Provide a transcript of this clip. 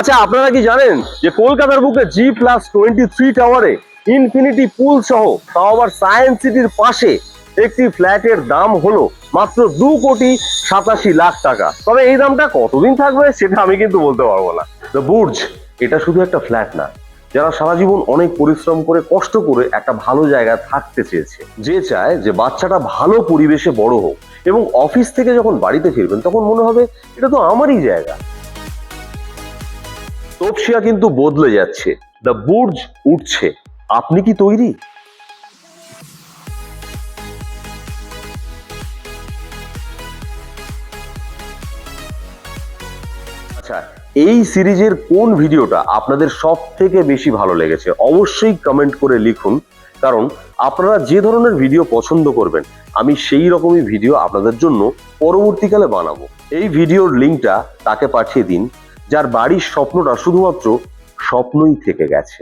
আচ্ছা, আপনারা কি জানেন যে কলকাতার বুকে G+23 টাওয়ারে ইনফিনিটি পুল সহ, তাও আবার সায়েন্স সিটির পাশে একটি ফ্ল্যাটের দাম হলো মাত্র 2,87,00,000 টাকা। তবে এই দামটা কতদিন থাকবে সেটা আমি কিন্তু বলতে পারবো না। দ্য বুর্জ এটা শুধু একটা ফ্ল্যাট না, যারা সারা জীবন অনেক পরিশ্রম করে কষ্ট করে একটা ভালো জায়গায় থাকতে চেয়েছে, যে চায় যে বাচ্চাটা ভালো পরিবেশে বড় হোক এবং অফিস থেকে যখন বাড়িতে ফিরবেন তখন মনে হবে এটা তো আমারই জায়গা। তপসিয়া কিন্তু বদলে যাচ্ছে, দ্য বুর্জ উঠছে। আপনি কি তৈরি? আচ্ছা, এই সিরিজের কোন ভিডিওটা আপনাদের সব থেকে বেশি ভালো লেগেছে অবশ্যই কমেন্ট করে লিখুন, কারণ আপনারা যে ধরনের ভিডিও পছন্দ করবেন আমি সেই রকমই ভিডিও আপনাদের জন্য পরবর্তীকালে বানাবো। এই ভিডিওর লিঙ্কটা তাকে পাঠিয়ে দিন যার বাড়ির স্বপ্নটা শুধুমাত্র স্বপ্নই থেকে গেছে।